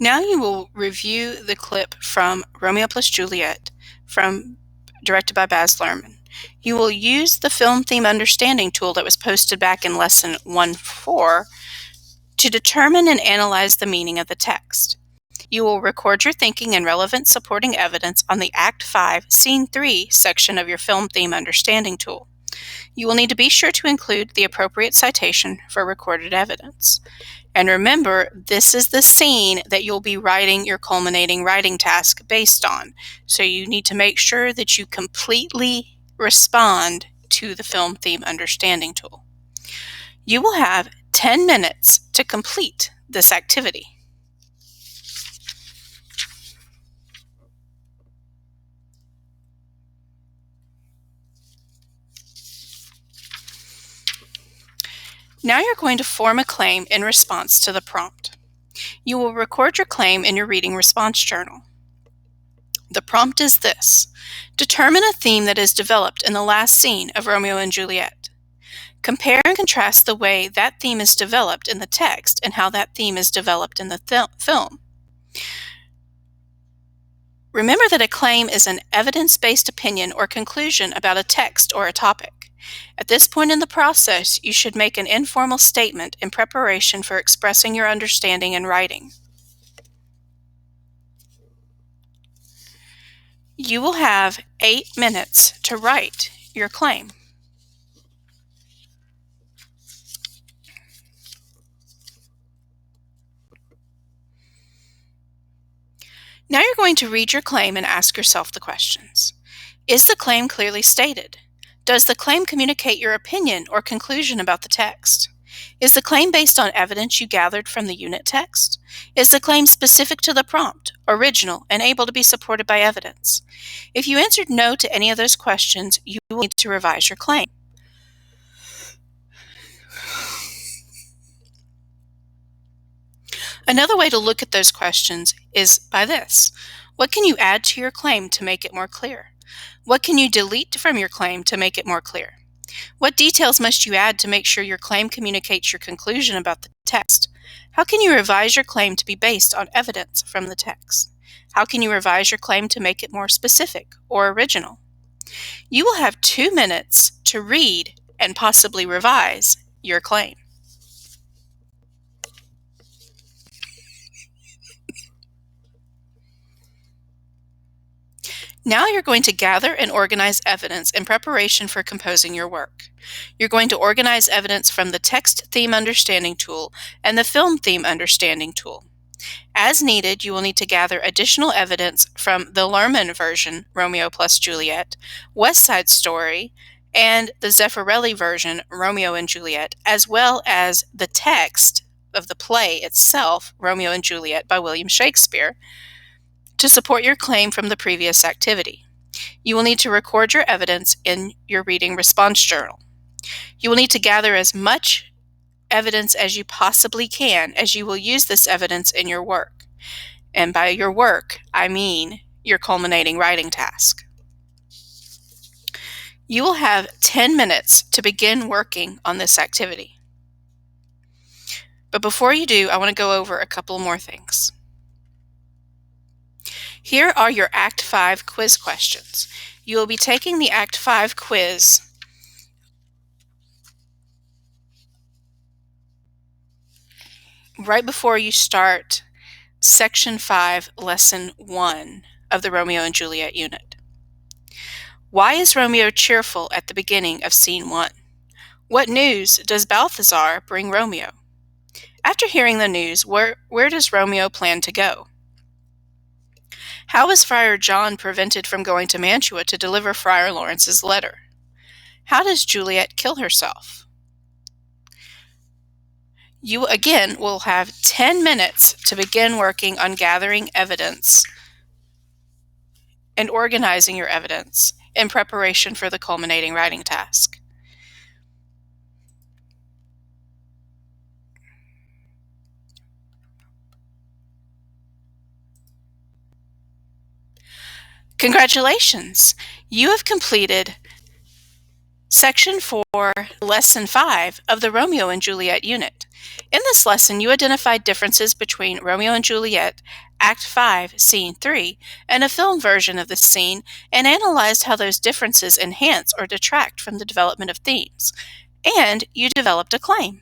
Now you will review the clip from Romeo plus Juliet, directed by Baz Luhrmann. You will use the film theme understanding tool that was posted back in lesson 1.4 to determine and analyze the meaning of the text. You will record your thinking and relevant supporting evidence on the Act 5, Scene 3 section of your film theme understanding tool. You will need to be sure to include the appropriate citation for recorded evidence. And remember, this is the scene that you'll be writing your culminating writing task based on. So you need to make sure that you completely respond to the film theme understanding tool. You will have 10 minutes to complete this activity. Now you're going to form a claim in response to the prompt. You will record your claim in your reading response journal. The prompt is this: determine a theme that is developed in the last scene of Romeo and Juliet. Compare and contrast the way that theme is developed in the text and how that theme is developed in the film. Remember that a claim is an evidence-based opinion or conclusion about a text or a topic. At this point in the process, you should make an informal statement in preparation for expressing your understanding in writing. You will have 8 minutes to write your claim. Now you're going to read your claim and ask yourself the questions. Is the claim clearly stated? Does the claim communicate your opinion or conclusion about the text? Is the claim based on evidence you gathered from the unit text? Is the claim specific to the prompt, original, and able to be supported by evidence? If you answered no to any of those questions, you will need to revise your claim. Another way to look at those questions is by this: what can you add to your claim to make it more clear? What can you delete from your claim to make it more clear? What details must you add to make sure your claim communicates your conclusion about the text? How can you revise your claim to be based on evidence from the text? How can you revise your claim to make it more specific or original? You will have 2 minutes to read and possibly revise your claim. Now you're going to gather and organize evidence in preparation for composing your work. You're going to organize evidence from the Text Theme Understanding tool and the Film Theme Understanding tool. As needed, you will need to gather additional evidence from the Luhrmann version, Romeo plus Juliet, West Side Story, and the Zeffirelli version, Romeo and Juliet, as well as the text of the play itself, Romeo and Juliet by William Shakespeare, to support your claim from the previous activity. You will need to record your evidence in your reading response journal. You will need to gather as much evidence as you possibly can, as you will use this evidence in your work. And by your work, I mean your culminating writing task. You will have 10 minutes to begin working on this activity. But before you do, I want to go over a couple more things. Here are your Act 5 quiz questions. You will be taking the Act 5 quiz right before you start Section 5, Lesson 1 of the Romeo and Juliet unit. Why is Romeo cheerful at the beginning of Scene 1? What news does Balthazar bring Romeo? After hearing the news, where does Romeo plan to go? How is Friar John prevented from going to Mantua to deliver Friar Lawrence's letter? How does Juliet kill herself? You again will have 10 minutes to begin working on gathering evidence and organizing your evidence in preparation for the culminating writing task. Congratulations! You have completed Section 4, Lesson 5 of the Romeo and Juliet unit. In this lesson, you identified differences between Romeo and Juliet, Act 5, Scene 3, and a film version of the scene, and analyzed how those differences enhance or detract from the development of themes. And you developed a claim.